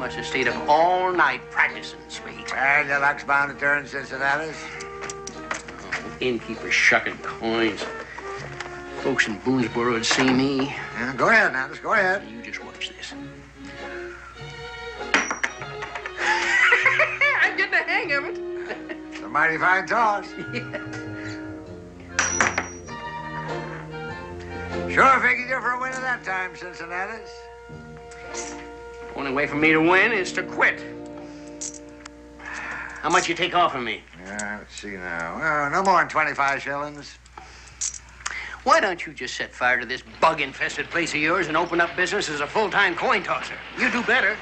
must have stayed up all night practicing, Sweet. And your luck's bound to turn, Cincinnati. Oh, innkeeper shucking coins. Folks in Boonesboro would see me. Yeah, go ahead now, just go ahead. You just watch this. I'm getting the hang of it. It's a mighty fine toss. Yeah. Sure figured you for a winner that time, Cincinnati. The only way for me to win is to quit. How much you take off of me? Yeah, let's see now. Well, no more than 25 shillings. Why don't you just set fire to this bug-infested place of yours and open up business as a full-time coin tosser? You do better.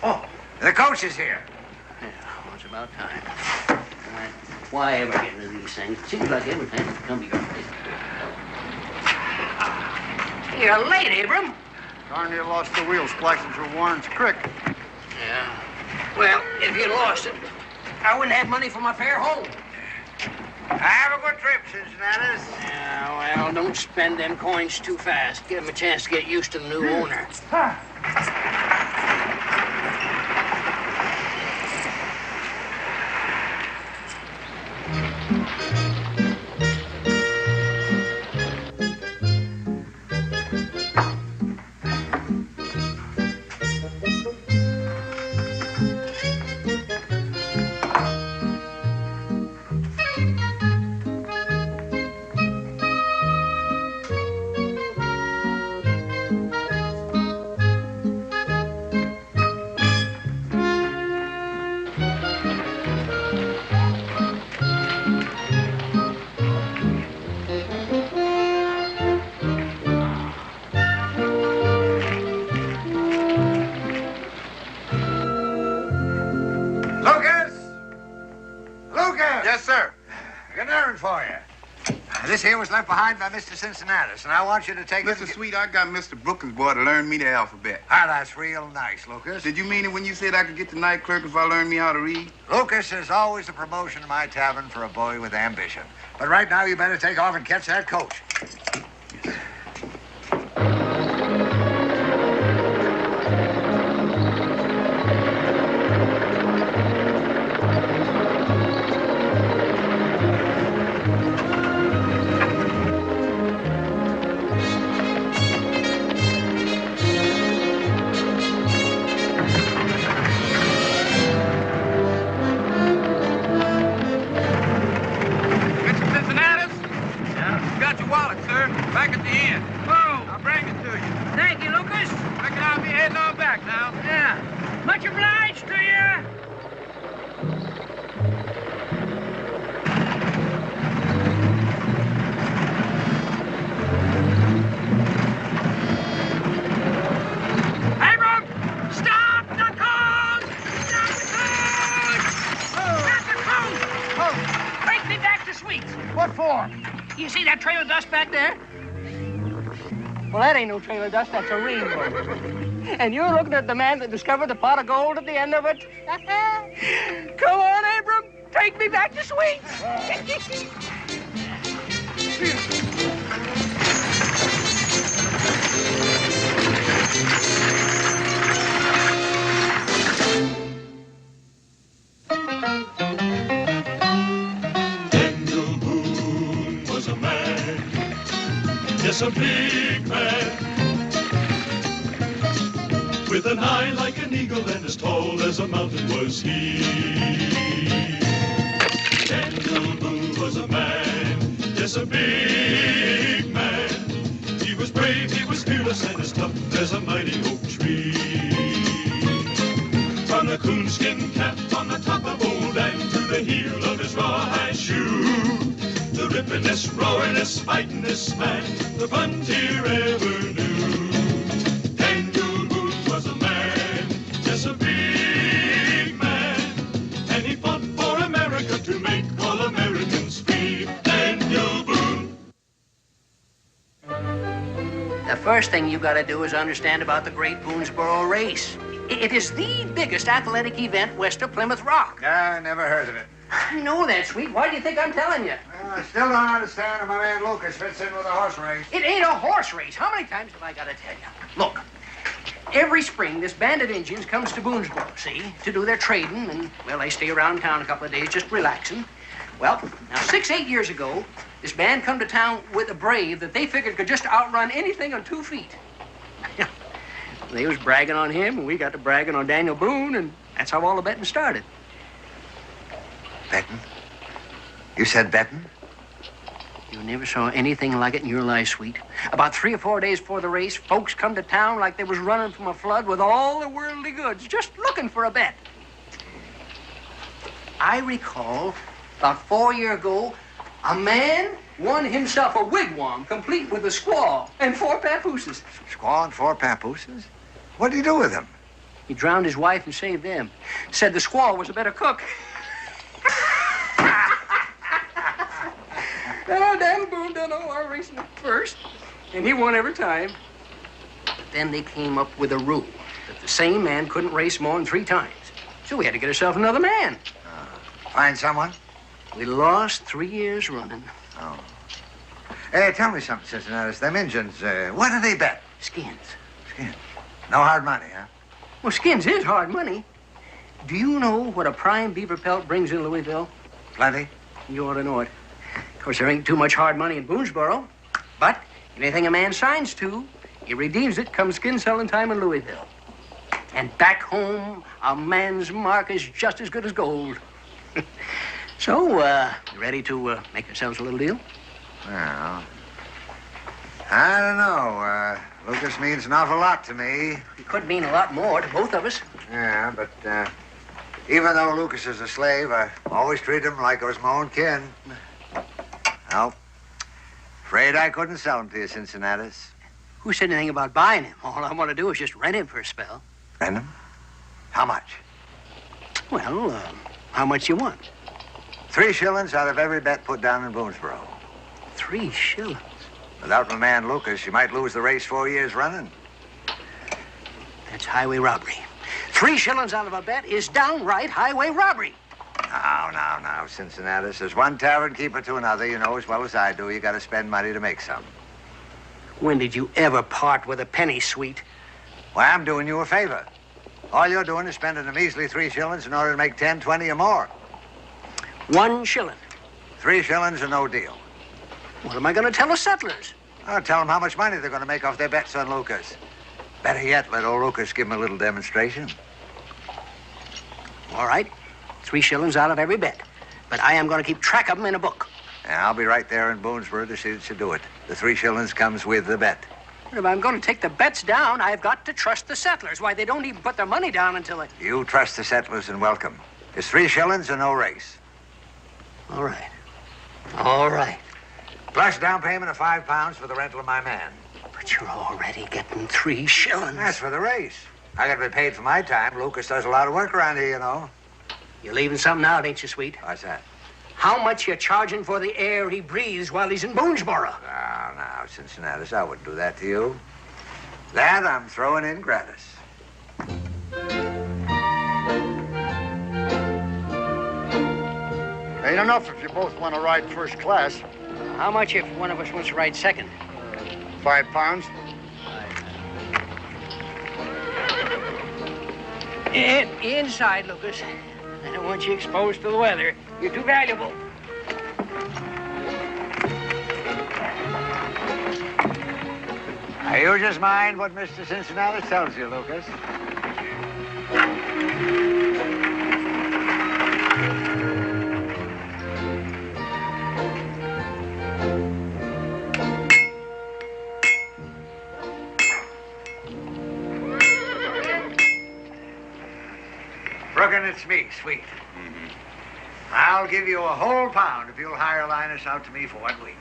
Oh, the coach is here. Yeah, well, it's about time. Why ever get into these things? It seems like everything has come to your place. You're late, Abram. Darn near lost the wheel splicing through Warren's Creek. Yeah. Well, if you lost it, I wouldn't have money for my fare home. Have a good trip, Cincinnati. Yeah, well, don't spend them coins too fast. Give them a chance to get used to the new owner. This here was left behind by Mr. Cincinnati, and I want you to take it. Mr. Sweet, I got Mr. Brookins' boy to learn me the alphabet. Ah, that's real nice, Lucas. Did you mean it when you said I could get the night clerk if I learned me how to read? Lucas, there's always a promotion in my tavern for a boy with ambition. But right now, you better take off and catch that coach. You see that trail of dust back there? Well, that ain't no trail of dust, that's a rainbow. And you're looking at the man that discovered the pot of gold at the end of it? Come on, Abram, take me back to Sweets. Yes, a big man, with an eye like an eagle and as tall as a mountain was he. Daniel Boone was a man, yes, a big man. He was brave, he was fearless, and as tough as a mighty oak tree. From the coonskin cap on the top of old Dan to the heel of his rawhide shoe, the rippin'est, roaring'est, fighting'est man the frontier ever knew. Daniel Boone was a man, yes, a big man, and he fought for America to make all Americans free. Daniel Boone. The first thing you gotta do is understand about the Great Boonesboro Race. It is the biggest athletic event west of Plymouth Rock. I never heard of it. I know that, Sweet. Why do you think I'm telling you? Well, I still don't understand how my man Lucas fits in with a horse race. It ain't a horse race. How many times have I got to tell you? Look, every spring, this band of Indians comes to Boonesboro, see, to do their trading, and, well, they stay around town a couple of days just relaxing. Well, now, 8 years ago, this band come to town with a brave that they figured could just outrun anything on 2 feet. They was bragging on him, and we got to bragging on Daniel Boone, and that's how all the betting started. Betting? You said betting? You never saw anything like it in your life, sweet. About 3 or 4 days before the race, folks come to town like they was running from a flood with all their worldly goods, just looking for a bet. I recall, about 4 years ago, a man won himself a wigwam complete with a squaw and 4 papooses. Squaw and 4 papooses? What did he do with them? He drowned his wife and saved them. Said the squaw was a better cook. Oh, Dan Boone done all our racing at first, and he won every time. But then they came up with a rule that the same man couldn't race more than 3 times. So we had to get ourselves another man. Find someone? We lost 3 years running. Oh. Hey, tell me something, Cincinnati. Them Indians, what do they bet? Skins. Skins. No hard money, huh? Well, skins is hard money. Do you know what a prime beaver pelt brings in Louisville? Plenty. You ought to know it. Of course, there ain't too much hard money in Boonesboro. But anything a man signs to, he redeems it come skin selling time in Louisville. And back home, a man's mark is just as good as gold. So, you ready to make ourselves a little deal? Well, I don't know. Lucas means an awful lot to me. It could mean a lot more to both of us. Yeah, but even though Lucas is a slave, I always treat him like I was my own kin. Well, afraid I couldn't sell him to you, Cincinnatus. Who said anything about buying him? All I want to do is just rent him for a spell. Rent him? How much? Well, how much you want? 3 shillings out of every bet put down in Boonesboro. 3 shillings? Without my man Lucas, you might lose the race 4 years running. That's highway robbery. 3 shillings out of a bet is downright highway robbery. Now, Cincinnatus. There's one tavern keeper to another. You know as well as I do. You got to spend money to make some. When did you ever part with a penny, sweet? Why, I'm doing you a favor. All you're doing is spending a measly 3 shillings in order to make 10, 20 or more. 1 shilling. 3 shillings or no deal. What am I going to tell the settlers? I'll tell them how much money they're going to make off their bets on Lucas. Better yet, let old Lucas give them a little demonstration. All right. 3 shillings out of every bet. But I am going to keep track of them in a book. And I'll be right there in Boonesboro to see that you do it. The 3 shillings comes with the bet. But if I'm going to take the bets down, I've got to trust the settlers. Why, they don't even put their money down until it... You trust the settlers and welcome. It's 3 shillings or no race. All right. All right. Plus down payment of £5 for the rental of my man. But you're already getting 3 shillings. That's for the race. I got to be paid for my time. Lucas does a lot of work around here, you know. You're leaving something out, ain't you, sweet? What's that? How much you charging for the air he breathes while he's in Boonesboro? Now, Cincinnatus, I wouldn't do that to you. That I'm throwing in gratis. Ain't enough if you both want to ride first class. How much if one of us wants to ride second? £5. Inside, Lucas. I don't want you exposed to the weather. You're too valuable. Now, you just mind what Mr. Cincinnati tells you, Lucas. Brooklyn, it's me, Sweet. I'll give you a whole pound if you'll hire Linus out to me for 1 week.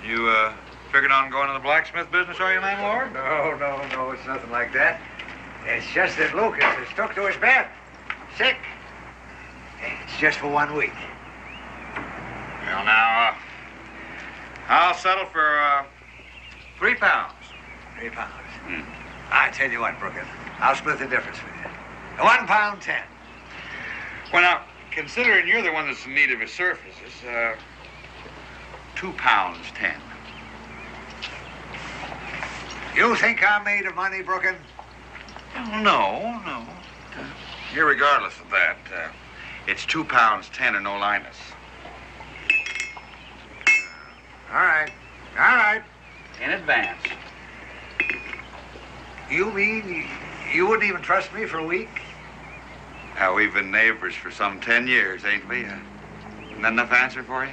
You, figured on going to the blacksmith business, are you, landlord? No, it's nothing like that. It's just that Lucas has took to his bed. Sick. It's just for 1 week. Well, now, I'll settle for, £3. £3. I tell you what, Brooklyn, I'll split the difference with you. £1.10. Well, now, considering you're the one that's in need of his services, £2.10. You think I'm made of money, Brooklyn? No. Irregardless of that, it's 2 pounds 10 or no Linus. All right. In advance. You mean you wouldn't even trust me for a week? Now, we've been neighbors for some 10 years, ain't we? Isn't that enough answer for you?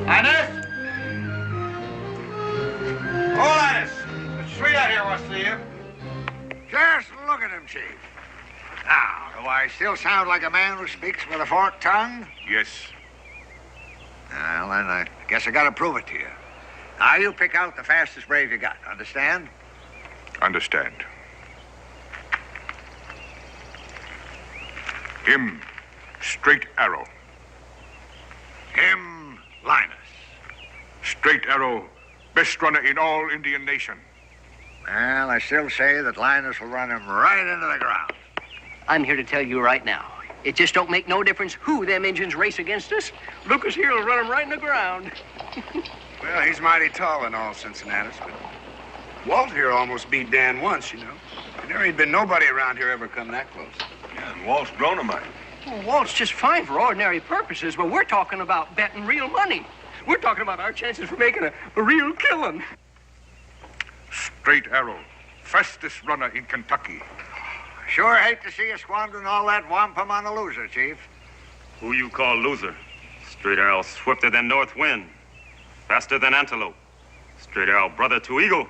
Linus? Oh, Linus! The sweet out here wants to see you. Just look at him, Chief. Now, do I still sound like a man who speaks with a forked tongue? Yes. Well, then I guess I gotta prove it to you. Now, you pick out the fastest brave you got, understand? Understand. Him, straight arrow. Him, Linus. Straight arrow, best runner in all Indian nation. Well, I still say that Linus will run him right into the ground. I'm here to tell you right now. It just don't make no difference who them engines race against us. Lucas here will run them right in the ground. Well, he's mighty tall and all, Cincinnatus, but Walt here almost beat Dan once, you know. And there ain't been nobody around here ever come that close. Yeah, and Walt's grown a mite. Well, Walt's just fine for ordinary purposes, but we're talking about betting real money. We're talking about our chances for making a real killing. Straight arrow, fastest runner in Kentucky. Sure hate to see you squandering all that wampum on a loser, Chief. Who you call loser? Straight arrow swifter than north wind, faster than antelope. Straight arrow brother to eagle.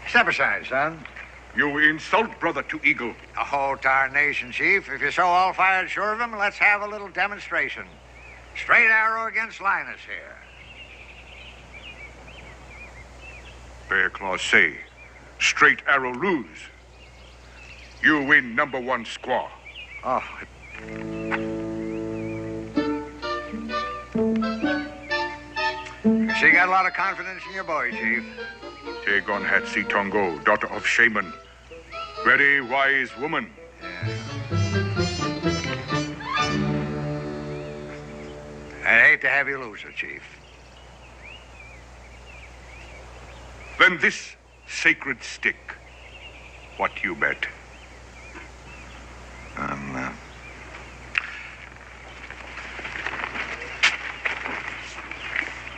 Step aside, son. You insult brother to eagle. The whole tarnation, Chief. If you're so all-fired sure of him, let's have a little demonstration. Straight arrow against Linus here. Bear Claw say, straight arrow lose. You win #1 squaw. Oh. So you got a lot of confidence in your boy, Chief. Tagon had Tongo, daughter of Shaman. Very wise woman. Yeah. I'd hate to have you lose her, Chief. Then this sacred stick. What you bet?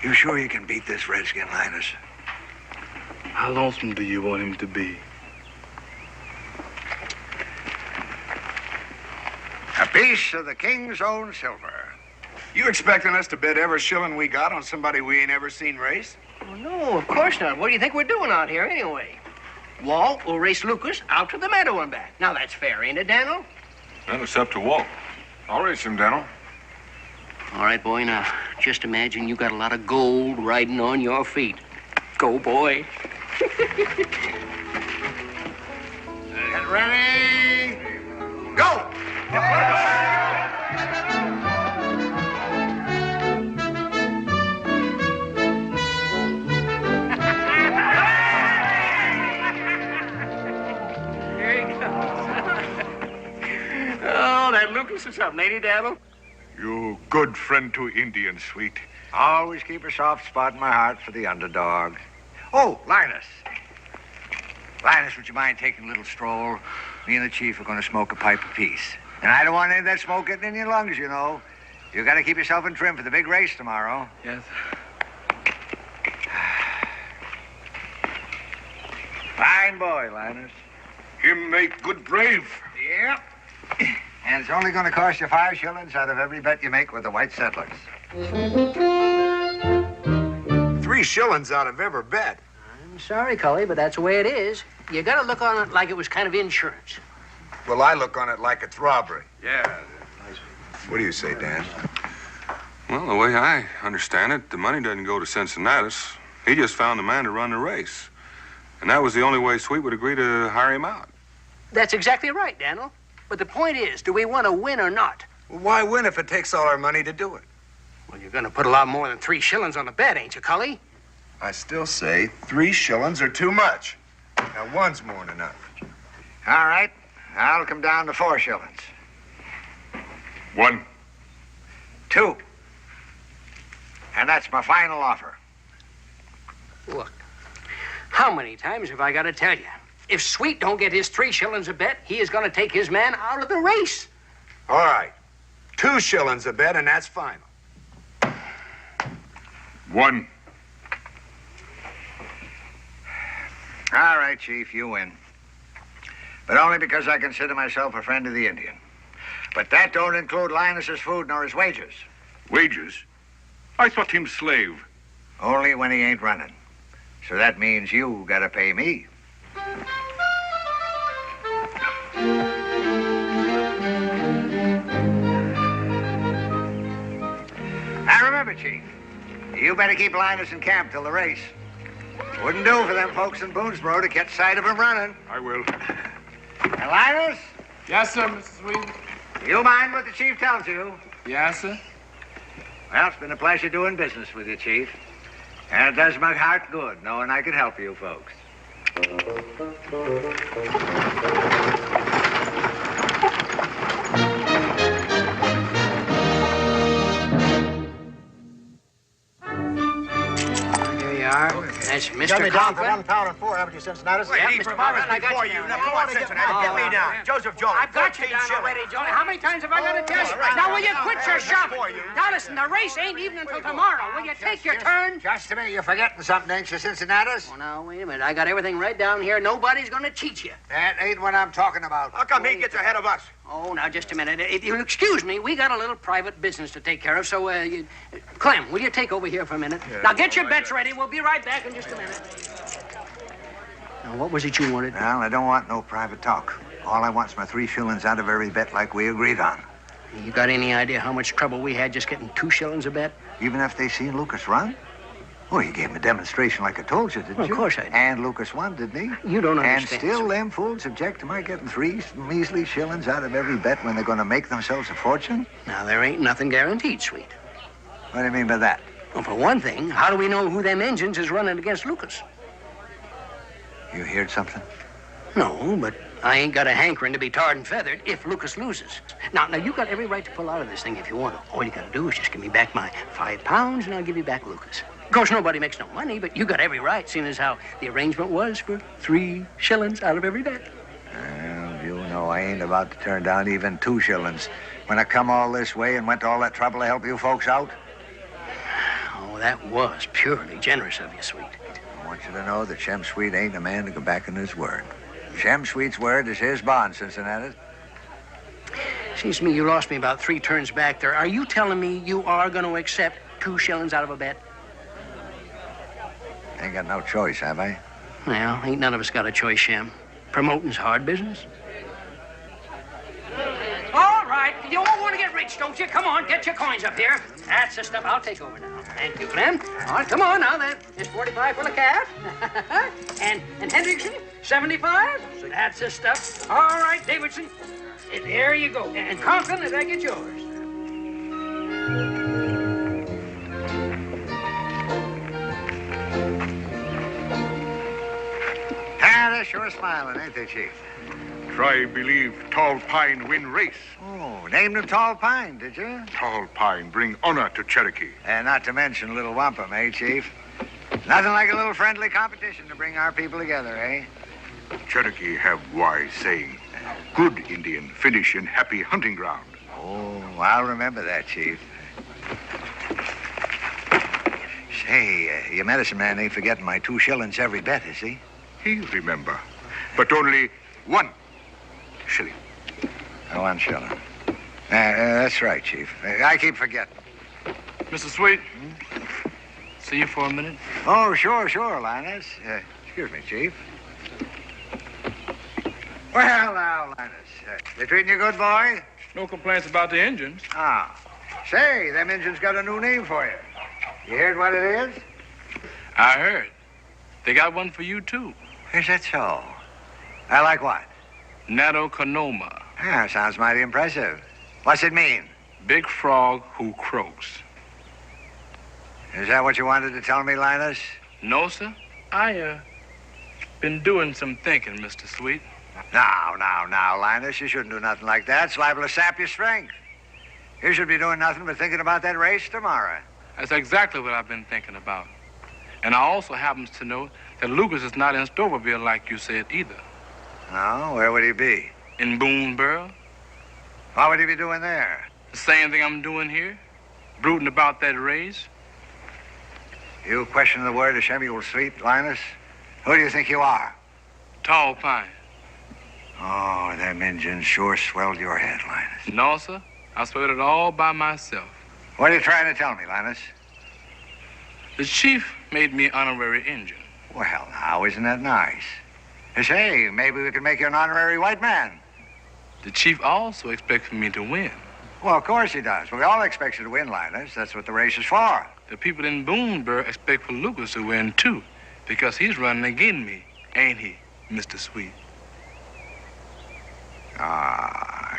You sure you can beat this redskin, Linus? How lonesome do you want him to be? A piece of the king's own silver. You expecting us to bet every shilling we got on somebody we ain't ever seen race? Well, no, of course not. What do you think we're doing out here anyway? Walt will race Lucas out to the meadow and back. Now that's fair, ain't it, Daniel? Well, it's up to Walt. I'll race him, Daniel. All right, boy, now just imagine you got a lot of gold riding on your feet. Go, boy. Get ready. Go! Here he comes. Oh, that Lucas is something, ain't he, Daniel? You good friend to Indians, sweet. Always keep a soft spot in my heart for the underdog. Oh, Linus. Linus, would you mind taking a little stroll? Me and the chief are going to smoke a pipe apiece. And I don't want any of that smoke getting in your lungs, you know. You got to keep yourself in trim for the big race tomorrow. Yes. Fine boy, Linus. Him make good brave. Yep. And it's only going to cost you 5 shillings out of every bet you make with the white settlers. 3 shillings out of every bet. I'm sorry, Cully, but that's the way it is. You got to look on it like it was kind of insurance. Well, I look on it like it's robbery. Yeah. What do you say, Dan? Well, the way I understand it, the money doesn't go to Cincinnatus. He just found the man to run the race. And that was the only way Sweet would agree to hire him out. That's exactly right, Daniel. But the point is, do we want to win or not? Well, why win if it takes all our money to do it? Well, you're going to put a lot more than 3 shillings on the bet, ain't you, Cully? I still say 3 shillings are too much. Now, one's more than enough. All right. I'll come down to 4 shillings. 1. 2. And that's my final offer. Look, how many times have I got to tell you? If Sweet don't get his 3 shillings a bet, he is going to take his man out of the race. All right. 2 shillings a bet, and that's final. 1. All right, Chief, you win. But only because I consider myself a friend of the Indian. But that don't include Linus's food nor his wages. Wages? I thought him slave. Only when he ain't running. So that means you gotta pay me. Now remember, Chief, you better keep Linus in camp till the race. Wouldn't do for them folks in Boonesboro to catch sight of him running. I will. And Linus, Yes, sir, Mr. Sweet. you mind what the Chief tells you? Yes, sir. Well, it's been a pleasure doing business with you, Chief. And it does my heart good knowing I could help you folks. Here you are. That's Mr. Conklin. £1.04, haven't you, Cincinnatus? Yeah, Mr. Conklin, I got you. Now, come on, Cincinnati, get me down. Joseph Jones, I've got you 14 down shillings. already, Johnny. How many times have I got to tell you? Now, will you quit your shopping? Now, listen, the race ain't even until tomorrow. Will you take your turn? Just a minute, you're forgetting something, ain't you, Cincinnatus? Oh, now, wait a minute. I got everything right down here. Nobody's going to cheat you. That ain't what I'm talking about. How come he gets ahead of us? Oh, now, just a minute. If you'll excuse me, we got a little private business to take care of, so, Clem, will you take over here for a minute? Now, get your bets ready. We'll be right back in just a minute. Now, what was it you wanted? Well, I don't want no private talk. All I want's my 3 shillings out of every bet like we agreed on. You got any idea how much trouble we had just getting 2 shillings a bet? Even if they seen Lucas run? Well, you gave him a demonstration like I told you, didn't Well, you? of course I did. And Lucas won, didn't he? You don't And understand. still them fools object to my getting 3 measly shillings out of every bet when they're going to make themselves a fortune? Now, there ain't nothing guaranteed, Sweet. What do you mean by that? Well, for one thing, how do we know who them engines is running against Lucas? You heard something? No, but I ain't got a hankering to be tarred and feathered if Lucas loses. Now, you got every right to pull out of this thing if you want to. All you got to do is just give me back my £5, and I'll give you back Lucas. Of course, nobody makes no money, but you got every right, seeing as how the arrangement was for 3 shillings out of every bet. Well, you know I ain't about to turn down even 2 shillings. When I come all this way and went to all that trouble to help you folks out, Oh, that was purely generous of you, Sweet. I want you to know that Shem Sweet ain't a man to go back on his word. Shem Sweet's word is his bond, Cincinnati. Seems to me you lost me about 3 turns back there. Are you telling me you are going to accept 2 shillings out of a bet? Ain't got no choice, have I? Well, ain't none of us got a choice, Shem. Promoting's hard business. All right. You all want to get rich, don't you? Come on, get your coins up here. That's the stuff. I'll take over now. Thank you, Clem. All right, come on now, then. It's 45 for the calf. and Hendrickson, 75. That's the stuff. All right, Davidson. There you go. And Conklin, if I get yours. Ah, they're sure smiling, ain't they, Chief? Try believe Tall Pine win race. Oh, named him Tall Pine, did you? Tall Pine bring honor to Cherokee. And not to mention Little Wampum, eh, Chief? Nothing like a little friendly competition to bring our people together, eh? Cherokee have wise saying, good Indian finish in happy hunting ground. Oh, I'll remember that, Chief. Say, your medicine man ain't forgetting my 2 shillings every bet, is he? He remember, but only 1 shilling. 1 shilling. That's right, Chief. I keep forgetting. Mr. Sweet, see you for a minute. Oh, sure, Linus. Excuse me, Chief. Well, now, Linus, they treating you good, boy? No complaints about the engines. Ah. Say, them engines got a new name for you. You heard what it is? I heard. They got one for you, too. Is that so? I like what? Nato Konoma. Ah, sounds mighty impressive. What's it mean? Big frog who croaks. Is that what you wanted to tell me, Linus? No, sir. Been doing some thinking, Mr. Sweet. Now, Linus, you shouldn't do nothing like that. It's liable to sap your strength. You should be doing nothing but thinking about that race tomorrow. That's exactly what I've been thinking about. And I also happens to know that Lucas is not in Stoverville like you said either. No, where would he be? In Boonesboro. What would he be doing there? The same thing I'm doing here. Brooding about that race. You question the word of Shemuel Sweet, Linus? Who do you think you are? Tall Pine. Oh, them Indians sure swelled your head, Linus. No, sir. I swelled it all by myself. What are you trying to tell me, Linus? The chief made me honorary Indian. Well, now, isn't that nice? Say, maybe we could make you an honorary white man. The chief also expects me to win. Well, of course he does. We all expect you to win, Linus. That's what the race is for. The people in Boonesboro expect for Lucas to win, too, because he's running against me, ain't he, Mr. Sweet?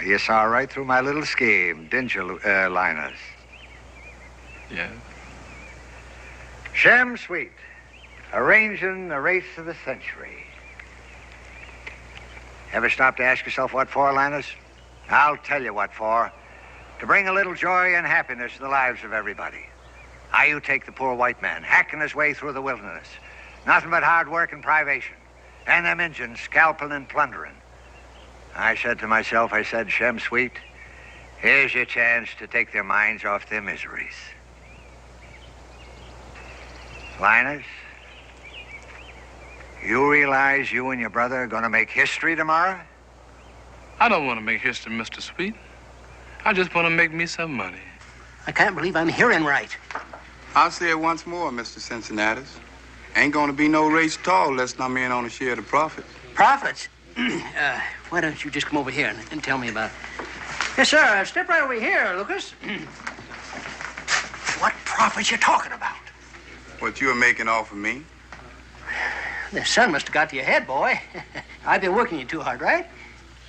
You saw right through my little scheme, didn't you, Linus? Yeah. Shem Sweet, arranging the race of the century. Ever stop to ask yourself what for, Linus? I'll tell you what for. To bring a little joy and happiness to the lives of everybody. How you take the poor white man, hacking his way through the wilderness. Nothing but hard work and privation. And them Injuns scalping and plundering. I said to myself, Shem Sweet, here's your chance to take their minds off their miseries. Linus, you realize you and your brother are going to make history tomorrow? I don't want to make history, Mr. Sweet. I just want to make me some money. I can't believe I'm hearing right. I'll say it once more, Mr. Cincinnatus. Ain't gonna be no race at all unless I'm in on a share of the profits. Profits? Why don't you just come over here and tell me about it? Yes, sir. Step right over here, Lucas. What profits you talking about? What you are making off of me? The sun must have got to your head, boy. I've been working you too hard, right?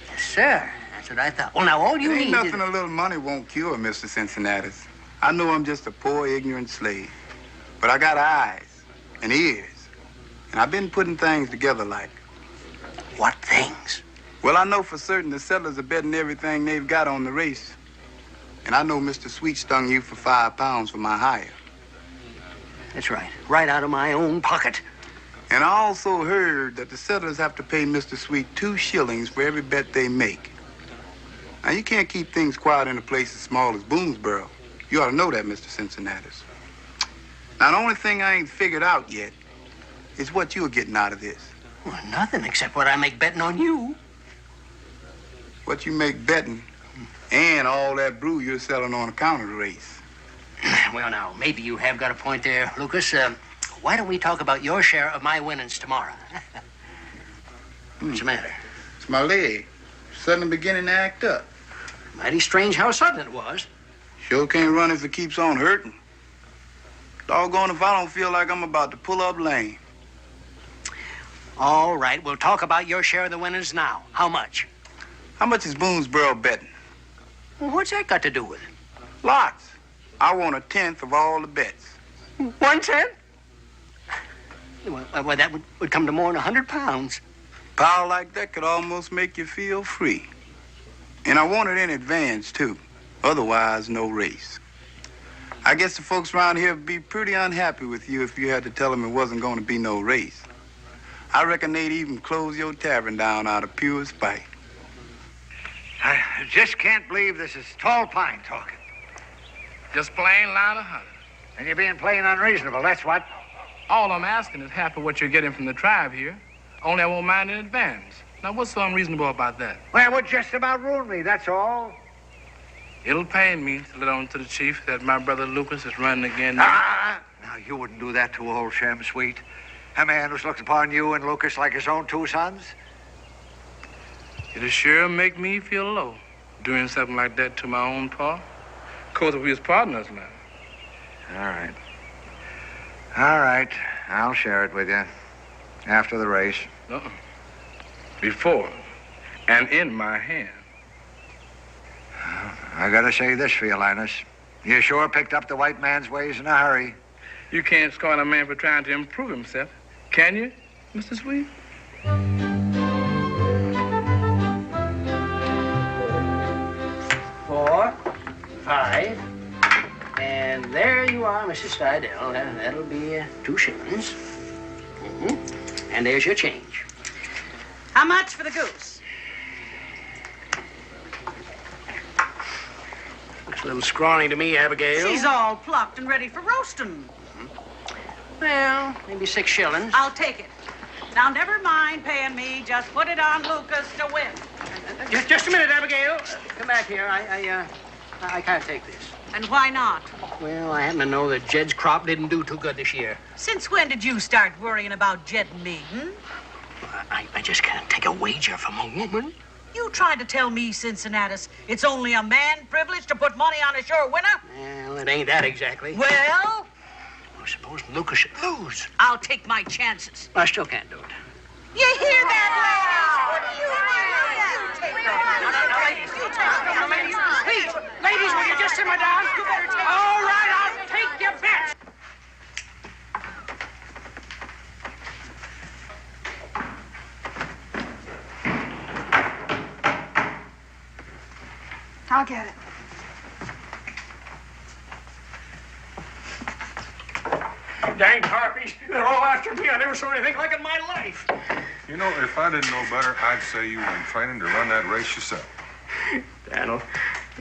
Yes, sir. That's what I thought. Well, now, all you Ain't need nothing is... a little money won't cure, Mr. Cincinnatus. I know I'm just a poor, ignorant slave. But I got eyes and ears. And I've been putting things together like... What things? Well, I know for certain the settlers are betting everything they've got on the race. And I know Mr. Sweet stung you for £5 for my hire. That's right. Right out of my own pocket. And I also heard that the settlers have to pay Mr. Sweet 2 shillings for every bet they make. Now, you can't keep things quiet in a place as small as Boonesboro. You ought to know that, Mr. Cincinnatus. Now, the only thing I ain't figured out yet is what you're getting out of this. Well, nothing except what I make betting on you. What you make betting and all that brew you're selling on account of the race. Well, now, maybe you have got a point there, Lucas. Why don't we talk about your share of my winnings tomorrow? What's the matter? It's my leg. Suddenly beginning to act up. Mighty strange how sudden it was. Sure can't run if it keeps on hurting. Doggone if I don't feel like I'm about to pull up lame. All right, we'll talk about your share of the winnings now. How much? How much is Boonesboro betting? Well, what's that got to do with it? Lots. I want 1/10 of all the bets. 1/10? Well, that would come to more than £100. Power like that could almost make you feel free. And I want it in advance, too. Otherwise, no race. I guess the folks around here would be pretty unhappy with you if you had to tell them it wasn't going to be no race. I reckon they'd even close your tavern down out of pure spite. I just can't believe this is Tall Pine talking. Just plain line of honey. And you're being plain unreasonable, that's what. All I'm asking is half of what you're getting from the tribe here. Only I won't mind in advance. Now, what's so unreasonable about that? Well, it would just about ruin me, that's all. It'll pain me to let on to the chief that my brother Lucas is running again. Now, you wouldn't do that to old Shem Sweet. A man who's looked upon you and Lucas like his own 2 sons. It'll sure make me feel low, doing something like that to my own pa. Of course, if we was partners now. All right. I'll share it with you. After the race. Before and in my hand. I gotta say this for you, Linus. You sure picked up the white man's ways in a hurry. You can't scorn a man for trying to improve himself, can you, Mr. Sweet? $4, $5, and there you are, Mrs. Slidell. That'll be 2 shillings. And there's your change. How much for the goose? Looks a little scrawny to me, Abigail. She's all plucked and ready for roasting. Well, maybe 6 shillings. I'll take it. Now, never mind paying me. Just put it on Lucas to win. Just a minute, Abigail. Come back here. I can't take this. And why not? Well, I happen to know that Jed's crop didn't do too good this year. Since when did you start worrying about Jed and me, I just can't take a wager from a woman. You tried to tell me, Cincinnatus, it's only a man privilege to put money on a sure winner? Well, it ain't that exactly. Well? I suppose Lucas should lose. I'll take my chances. I still can't do it. You hear that, ladies? What do you Ladies, will you just simmer down? You better take it. All right, I'll take your bet. I'll get it. Dang harpies, they're all after me. I never saw anything like it in my life. You know, if I didn't know better, I'd say you were in training to run that race yourself. Daniel,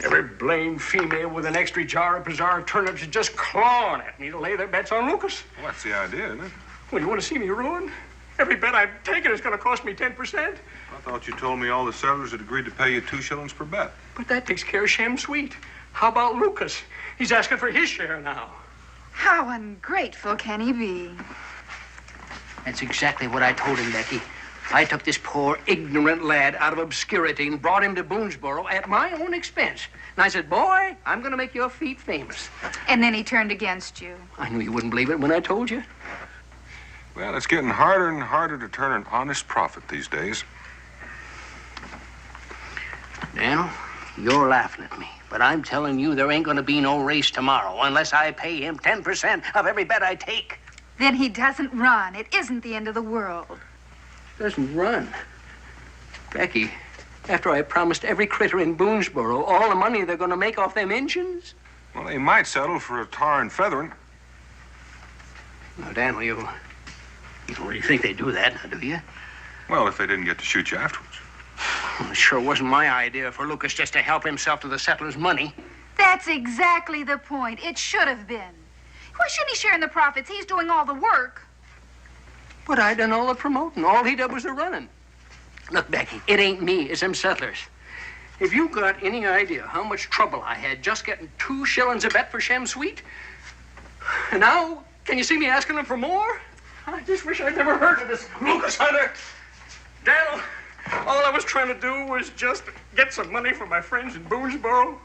every blamed female with an extra jar of preserved turnips is just clawing at me to lay their bets on Lucas. Well, that's the idea, isn't it? Well, you want to see me ruined? Every bet I've taken is going to cost me 10%. I thought you told me all the settlers had agreed to pay you 2 shillings per bet. But that takes care of Shem Sweet. How about Lucas? He's asking for his share now. How ungrateful can he be? That's exactly what I told him, Becky. I took this poor, ignorant lad out of obscurity and brought him to Boonesboro at my own expense. And I said, boy, I'm going to make your feet famous. And then he turned against you. I knew you wouldn't believe it when I told you. Well, it's getting harder and harder to turn an honest profit these days. Daniel, you're laughing at me. But I'm telling you, there ain't going to be no race tomorrow unless I pay him 10% of every bet I take. Then he doesn't run. It isn't the end of the world. Doesn't run. Becky, after I promised every critter in Boonesboro all the money they're going to make off them engines. Well, they might settle for a tar and feathering. Now, Daniel, you don't really think they'd do that, now, do you? Well, if they didn't get to shoot you afterwards. Well, it sure wasn't my idea for Lucas just to help himself to the settlers' money. That's exactly the point. It should have been. Why shouldn't he share in the profits? He's doing all the work. But I done all the promoting. All he did was the running. Look, Becky, it ain't me. It's them settlers. If you got any idea how much trouble I had just getting 2 shillings a bet for Shem Sweet, and now, can you see me asking them for more? I just wish I'd never heard of this Lucas Hunter. Daniel, all I was trying to do was just get some money for my friends in Boonesboro.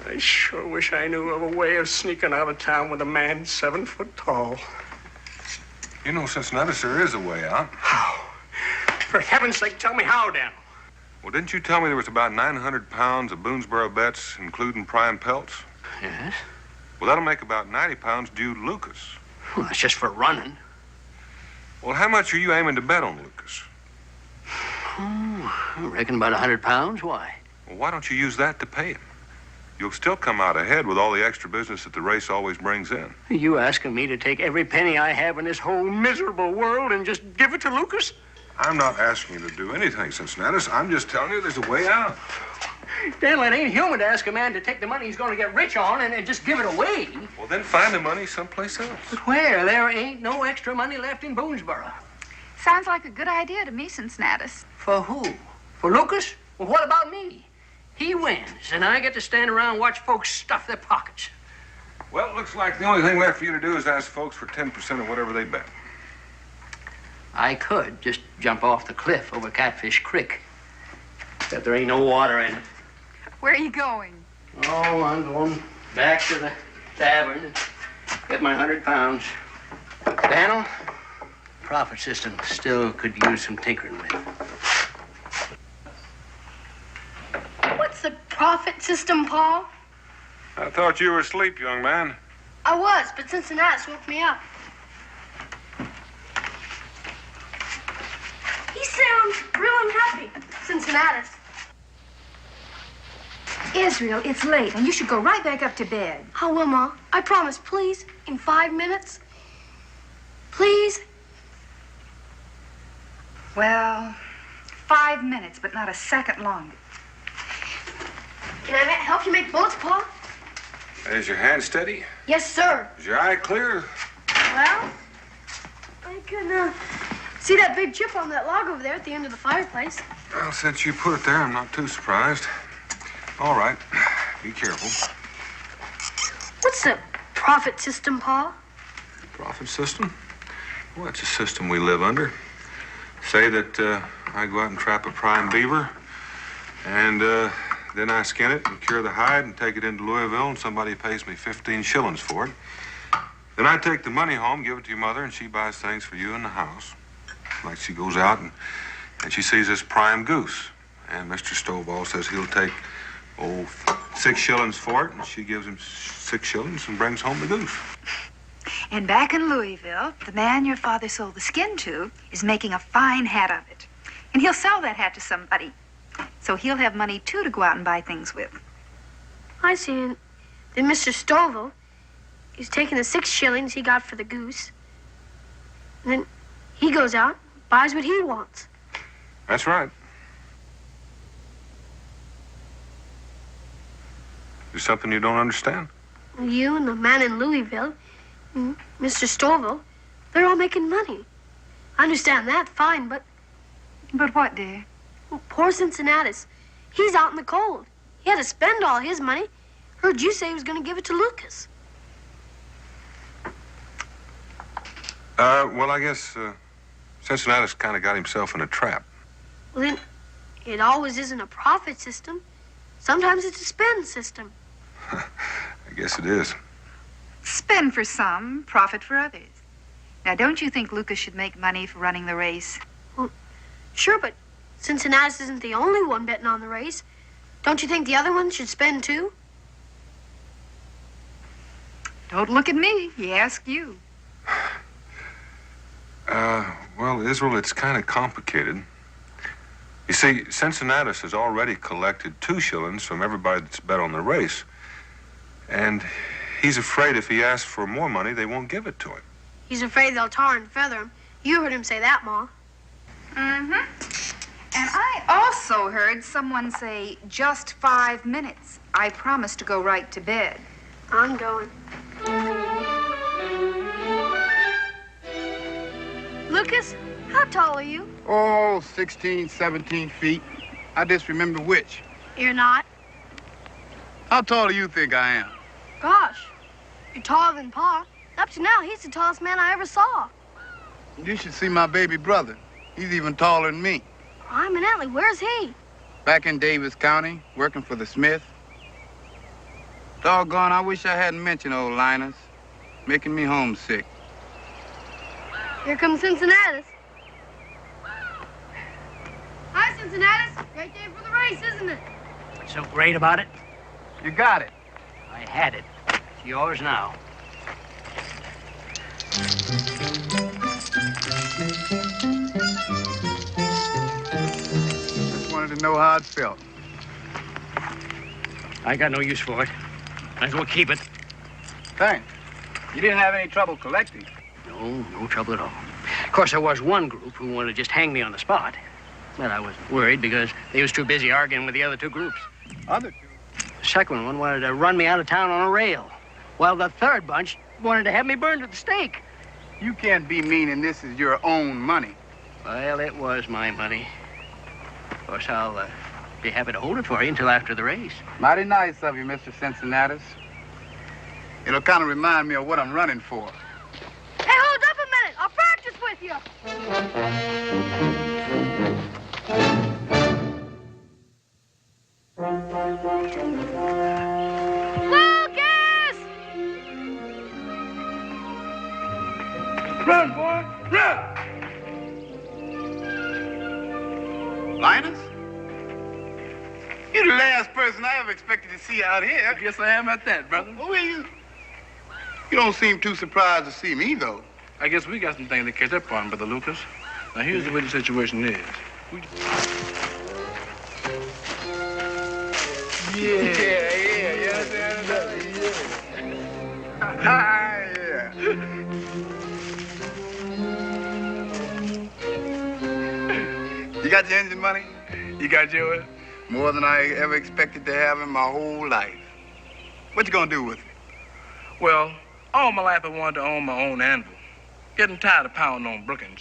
I sure wish I knew of a way of sneaking out of town with a man 7 foot tall. You know, Cincinnati, there is a way out. How? For heaven's sake, tell me how, Dan. Well, didn't you tell me there was about 900 pounds of Boonesboro bets, including prime pelts? Yes. Well, that'll make about 90 pounds due to Lucas. Well, that's just for running. Well, how much are you aiming to bet on Lucas? I reckon about 100 pounds. Why? Well, why don't you use that to pay him? You'll still come out ahead with all the extra business that the race always brings in. Are you asking me to take every penny I have in this whole miserable world and just give it to Lucas? I'm not asking you to do anything, Cincinnati. I'm just telling you there's a way out. Daniel, it ain't human to ask a man to take the money he's going to get rich on and just give it away. Well, then find the money someplace else. But where? There ain't no extra money left in Boonesboro. Sounds like a good idea to me, Cincinnatus. For who? For Lucas? Well, what about me? He wins, and I get to stand around and watch folks stuff their pockets. Well, it looks like the only thing left for you to do is ask folks for 10% of whatever they bet. I could just jump off the cliff over Catfish Creek. Except there ain't no water in it. Where are you going? Oh, I'm going back to the tavern and get my 100 pounds. Daniel, profit system still could use some tinkering with. What's the profit system, Paul? I thought you were asleep, young man. I was, but Cincinnati woke me up. Cincinnatus. Israel, it's late, and you should go right back up to bed. I will, Ma. I promise, please. In 5 minutes. Please. Well, 5 minutes, but not a second longer. Can I help you make bullets, Pa? Is your hand steady? Yes, sir. Is your eye clear? Well, I can see that big chip on that log over there at the end of the fireplace. Well, since you put it there, I'm not too surprised. All right. Be careful. What's the profit system, Pa? Profit system? Well, it's a system we live under. Say that I go out and trap a prime beaver, and then I skin it and cure the hide and take it into Louisville, and somebody pays me 15 shillings for it. Then I take the money home, give it to your mother, and she buys things for you in the house. Like she goes out and she sees this prime goose. And Mr. Stovall says he'll take, 6 shillings for it, and she gives him 6 shillings and brings home the goose. And back in Louisville, the man your father sold the skin to is making a fine hat of it. And he'll sell that hat to somebody. So he'll have money, too, to go out and buy things with. I see. And then Mr. Stovall is taking the 6 shillings he got for the goose. And then he goes out, buys what he wants. That's right. There's something you don't understand? You and the man in Louisville, and Mr. Stovall, they're all making money. I understand that, fine, but... But what, dear? Well, poor Cincinnatus. He's out in the cold. He had to spend all his money. Heard you say he was going to give it to Lucas. Well, I guess Cincinnatus kind of got himself in a trap. Well, then, it always isn't a profit system. Sometimes it's a spend system. I guess it is. Spend for some, profit for others. Now, don't you think Lucas should make money for running the race? Well, sure, but Cincinnatus isn't the only one betting on the race. Don't you think the other ones should spend, too? Don't look at me. He asked you. Well, Israel, it's kind of complicated. You see, Cincinnatus has already collected 2 shillings from everybody that's bet on the race. And he's afraid if he asks for more money, they won't give it to him. He's afraid they'll tar and feather him. You heard him say that, Ma. Mm-hmm. And I also heard someone say, just 5 minutes. I promise to go right to bed. I'm going. Lucas, how tall are you? Oh, 16, 17 feet. I just remember which. You're not. How tall do you think I am? Gosh, you're taller than Pa. Up to now, he's the tallest man I ever saw. You should see my baby brother. He's even taller than me. Eminently, where's he? Back in Davis County, working for the Smith. Doggone, I wish I hadn't mentioned old Linus. Making me homesick. Here comes Cincinnatus. Hi, Cincinnatus. Great day for the race, isn't it? What's so great about it? You got it. I had it. It's yours now. Just wanted to know how it felt. I got no use for it. Might as well keep it. Thanks. You didn't have any trouble collecting. No trouble at all. Of course, there was one group who wanted to just hang me on the spot. But I wasn't worried because they was too busy arguing with the other 2 groups. Other 2? The second one wanted to run me out of town on a rail, while the third bunch wanted to have me burned at the stake. You can't be meaning this is your own money. Well, it was my money. Of course, I'll be happy to hold it for you until after the race. Mighty nice of you, Mr. Cincinnatus. It'll kind of remind me of what I'm running for. Hey, hold up a minute. I'll practice with you. Lucas! Run, boy, run! Linus? You're the last person I ever expected to see out here. Yes, I am at that, brother. Who are you? You don't seem too surprised to see me, though. I guess we got some things to catch up on, Brother Lucas. Now, here's the way the situation is. You got your engine money? You got yours? More than I ever expected to have in my whole life. What you gonna do with it? Well, all my life I wanted to own my own anvil. Getting tired of pounding on Brookins.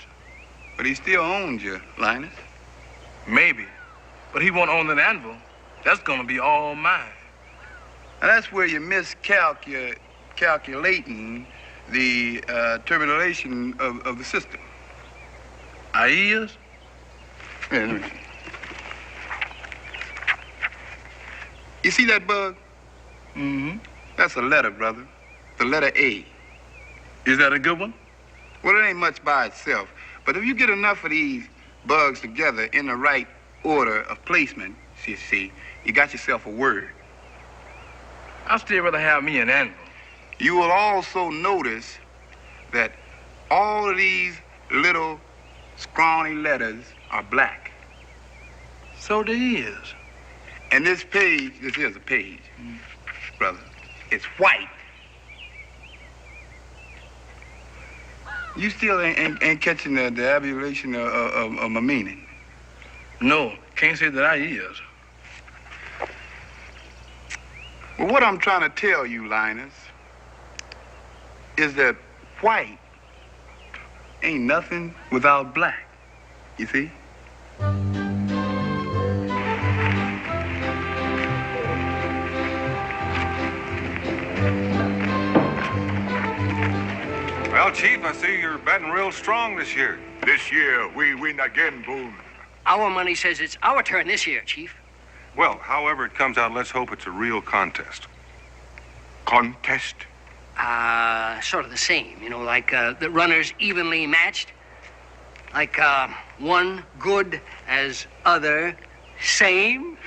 But he still owns you, Linus. Maybe. But he won't own an anvil. That's gonna be all mine. Now that's where you're miscalculating the turbulation of the system. I is? Yeah, let me see. You see that bug? Mm-hmm. That's a letter, brother. The letter A. Is that a good one? Well, it ain't much by itself. But if you get enough of these bugs together in the right order of placement, you see, you got yourself a word. I'd still rather have me an anvil. You will also notice that all of these little scrawny letters are black. So there is. And this page, this is a page, brother. It's white. You still ain't catching the abulation of my meaning. No, can't say that I is. Well, what I'm trying to tell you, Linus, is that white ain't nothing without black. You see? Well, Chief, I see you're betting real strong this year. This year, we win again, Boone. Our money says it's our turn this year, Chief. Well, however it comes out, let's hope it's a real contest. Contest? Sort of the same, you know, like the runners evenly matched. Like one good as other same.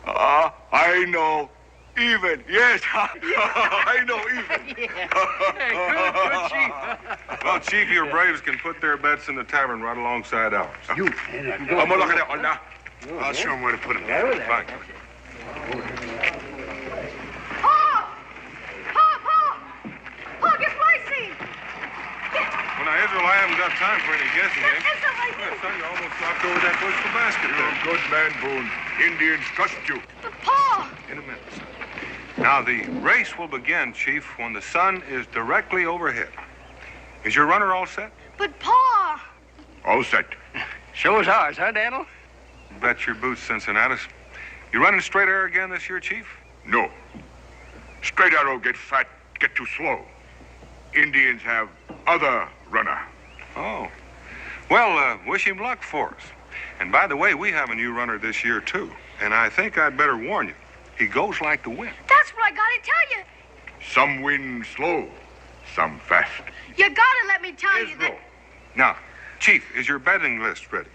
I know. Even, yes. I know even. Good, Chief. Well, Chief, your braves can put their bets in the tavern right alongside ours. I'm gonna look at that one now. I'll show him where to put him. Fine. Paul, get Lacey! Well, now, Israel, I haven't got time for any guessing games. Yeah, son, you almost knocked over that bushel basket. You're a good man, Boone. Indians trust you. But, Paul! In a minute, son. Now, the race will begin, Chief, when the sun is directly overhead. Is your runner all set? But, Paul! All set. So is ours, huh, Daniel? Bet your boots, Cincinnatus. You running straight air again this year, Chief? No. Straight arrow get fat, get too slow. Indians have other runner. Oh. Well, wish him luck for us. And by the way, we have a new runner this year, too. And I think I'd better warn you. He goes like the wind. That's what I gotta tell you. Some win slow, some fast. You gotta let me tell you that... Now, Chief, is your betting list ready?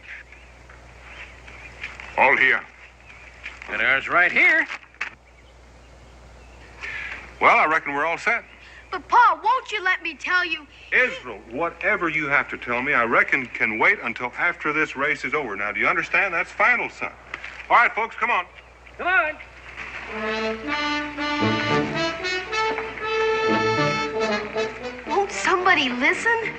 All here. And ours right here. Well, I reckon we're all set. But, Paul, won't you let me tell you... Israel, whatever you have to tell me, I reckon can wait until after this race is over. Now, do you understand? That's final, son. All right, folks, come on. Come on. Won't somebody listen?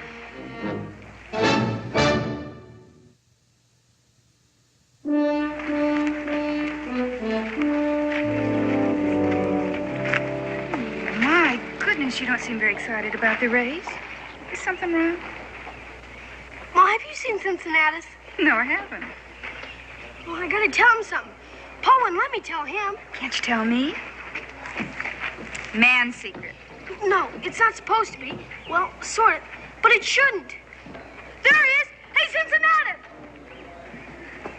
My goodness, you don't seem very excited about the race. Is something wrong? Ma, have you seen Cincinnatus? No, I haven't. Well, I gotta tell him something. Paul wouldn't let me tell him. Can't you tell me? Man secret. No, it's not supposed to be. Well, sort of. But it shouldn't. There he is. Hey, Cincinnatus!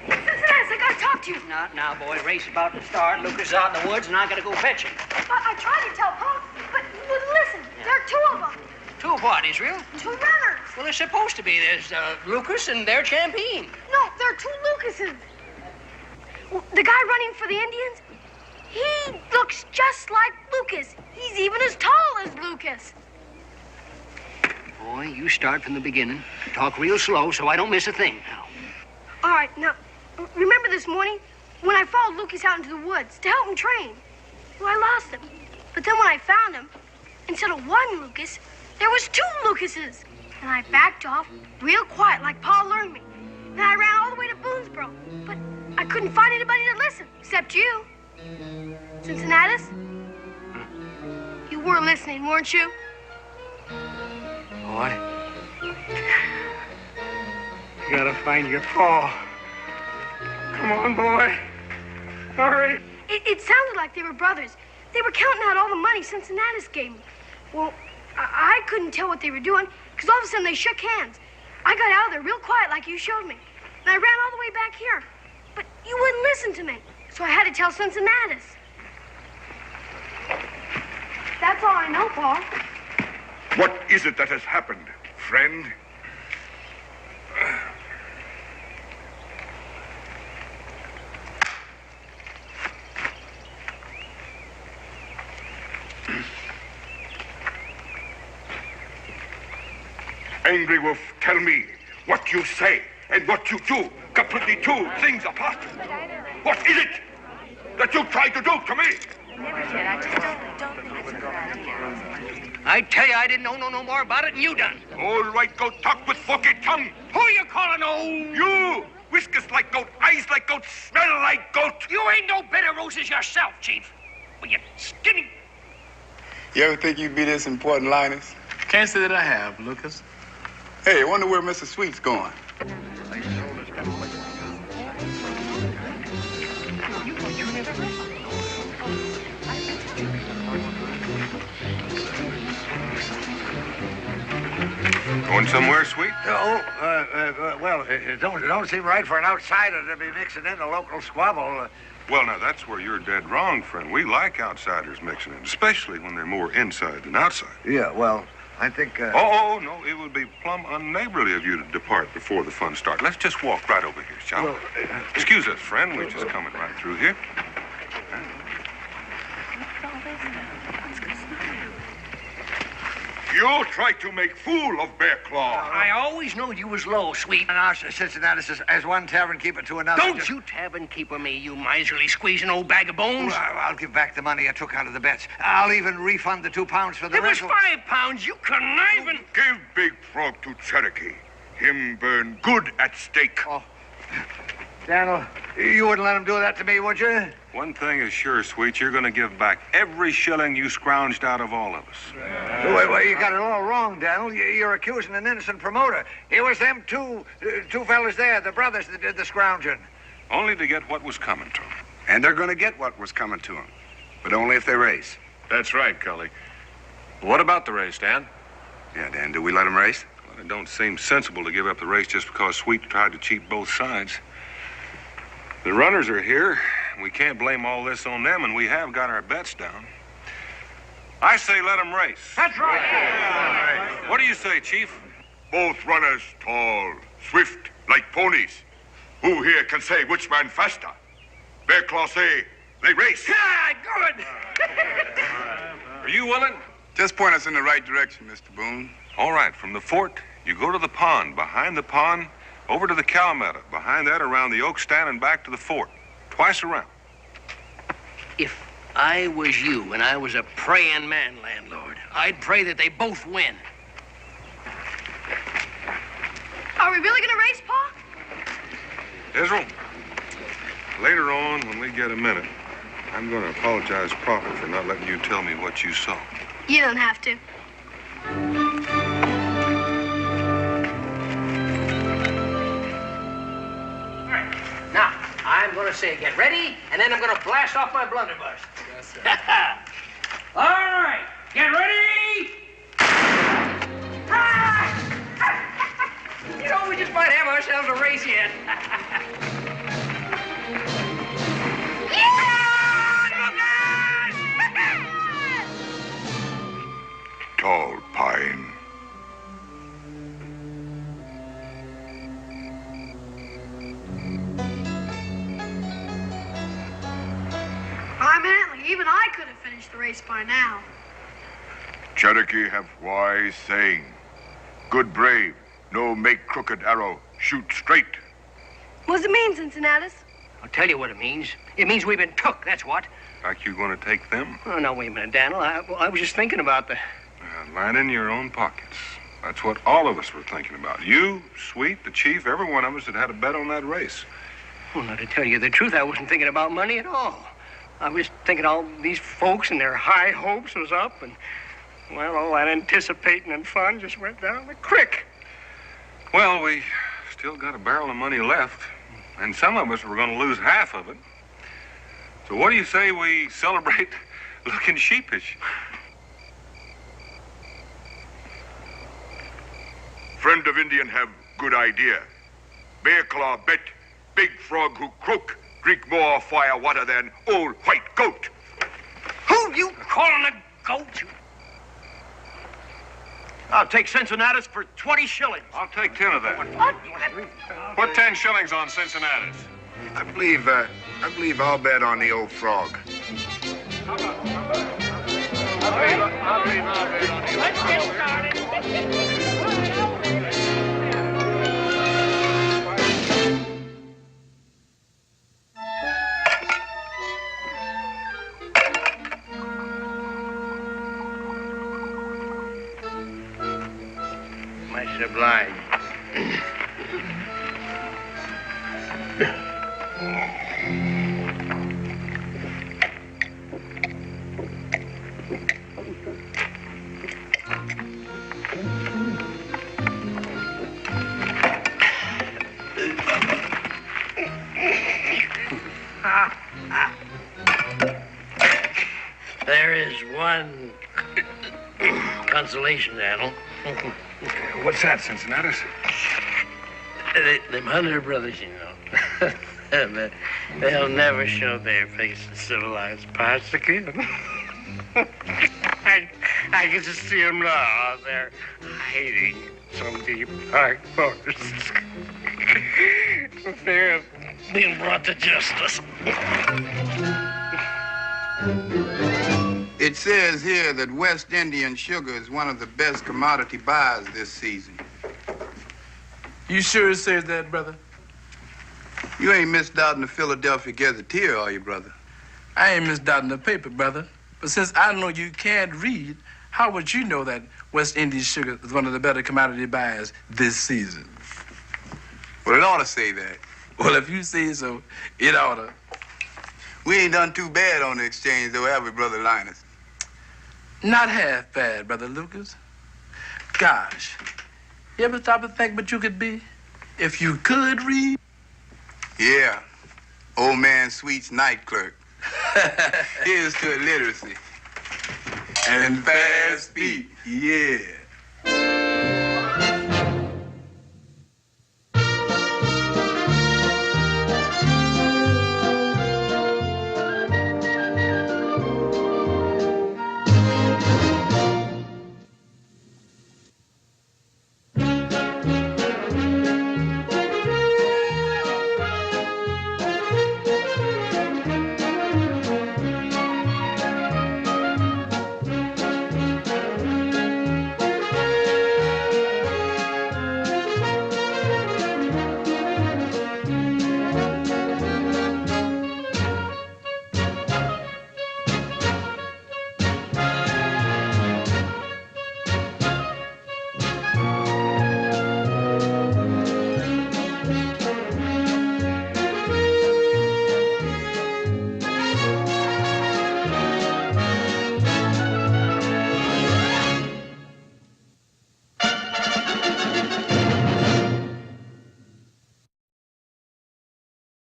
Cincinnatus, I gotta talk to you. Now, boy, race about to start. Lucas is out in the woods, and I gotta go fetch him. I tried to tell Paul, but listen, there are two of them. Two of what, Israel? Two runners. Well, there's supposed to be. There's Lucas and their Champagne. No, there are two Lucases. The guy running for the Indians, he looks just like Lucas. He's even as tall as Lucas. Boy, you start from the beginning. Talk real slow so I don't miss a thing. Now. All right, now, remember this morning When I followed Lucas out into the woods to help him train, well, I lost him. But then when I found him, instead of one Lucas, there was 2 Lucases. And I backed off real quiet like Pa learned me. And I ran all the way to Boonesboro. But I couldn't find anybody to listen, except you. Cincinnatus? You were listening, weren't you? Boy, you gotta find your Pa. Come on, boy. Hurry. It sounded like they were brothers. They were counting out all the money Cincinnatus gave me. Well, I couldn't tell what they were doing, because all of a sudden they shook hands. I got out of there real quiet like you showed me. And I ran all the way back here. But you wouldn't listen to me. So I had to tell Cincinnatus. That's all I know, Pa. What is it that has happened, friend? Angry Wolf, tell me what you say and what you do. Completely 2 things apart. What is it that you try to do to me? I tell you, I didn't know no more about it than you done. All right, go talk with forky tongue. Who you calling old? You! Whiskers like goat, eyes like goat, smell like goat. You ain't no bed of roses yourself, Chief. Well, you skinny... You ever think you'd be this important, Linus? Can't say that I have, Lucas. Hey, I wonder where Mr. Sweet's going. Going somewhere, Sweet? Well, it don't seem right for an outsider to be mixing in the local squabble. Well, now, that's where you're dead wrong, friend. We like outsiders mixing in, especially when they're more inside than outside. Yeah, well, I think... Oh, no, it would be plumb unneighborly of you to depart before the fun starts. Let's just walk right over here, shall we? Excuse us, friend. We're just coming right through here. You try to make fool of Bear Claw. I always knowed you was low, Sweet. And our Cincinnatus as one tavern keeper to another. Don't you tavern keeper me, you miserly squeezing old bag of bones. Well, I'll give back the money I took out of the bets. I'll even refund the £2 for the rental. It was £5, you conniving. Give Big Frog to Cherokee. Him burn good at stake. Oh. Daniel, you wouldn't let him do that to me, would you? One thing is sure, Sweet, you're going to give back every shilling you scrounged out of all of us. Wait, you got it all wrong, Daniel. You're accusing an innocent promoter. It was them two fellas there, the brothers that did the scrounging. Only to get what was coming to them. And they're going to get what was coming to them, but only if they race. That's right, Cully. What about the race, Dan? Yeah, Dan, do we let them race? Well, it don't seem sensible to give up the race just because Sweet tried to cheat both sides. The runners are here. We can't blame all this on them, and we have got our bets down. I say let them race. That's right. What do you say, Chief? Both runners tall, swift, like ponies. Who here can say which man faster? Bear Claw say they race. Yeah, good. Are you willing? Just point us in the right direction, Mr. Boone. All right, from the fort, you go to the pond. Behind the pond, over to the cow meadow. Behind that, around the oak stand and back to the fort. Twice around. If I was you and I was a praying man, landlord, I'd pray that they both win. Are we really gonna race, Pa? Israel, later on, when we get a minute, I'm going to apologize proper for not letting you tell me what you saw. You don't have to. All right. Now, I'm going to say, get ready, and then I'm going to blast off my blunderbuss. Yes, sir. All right. Get ready. You know, we just might have ourselves a race yet. Tall pine. I'm Antley. Even I could have finished the race by now. Cherokee have wise saying. Good brave, no make crooked arrow, shoot straight. What does it mean, Cincinnatus? I'll tell you what it means. It means we've been took, that's what. Like you're going to take them? Oh, no, wait a minute, Daniel. I was just thinking about the... Line in your own pockets. That's what all of us were thinking about. You, Sweet, the chief, every one of us that had a bet on that race. Well, now, to tell you the truth, I wasn't thinking about money at all. I was thinking all these folks and their high hopes was up, and, well, all that anticipating and fun just went down the creek. Well, we still got a barrel of money left, and some of us were going to lose half of it. So what do you say we celebrate looking sheepish? Friend of Indian have good idea. Bear claw bet, big frog who croak, drink more fire water than old white goat. Who you calling a goat? I'll take Cincinnatus for 20 shillings. I'll take 10 of that. What? Put 10 shillings on Cincinnatus. I believe I'll bet on the old frog. Let's get started. My sublime. There is one consolation, Daniel. What's that, Cincinnatus? Them Hunter brothers, you know. They'll never show their face in civilized parts again. I can just see them now. They're hiding in some deep, dark forests. They're being brought to justice. It says here that West Indian sugar is one of the best commodity buys this season. You sure it says that, brother? You ain't misdoubting the Philadelphia Gazetteer, are you, brother? I ain't misdoubting the paper, brother. But since I know you can't read, how would you know that West Indian sugar is one of the better commodity buys this season? Well, it ought to say that. Well, if you say so, it ought to. We ain't done too bad on the exchange, though, have we, Brother Linus? Not half bad, Brother Lucas. Gosh, you ever stop to think what you could be if you could read? Yeah, old man Sweet's night clerk. Here's to illiteracy. And fast feet, yeah.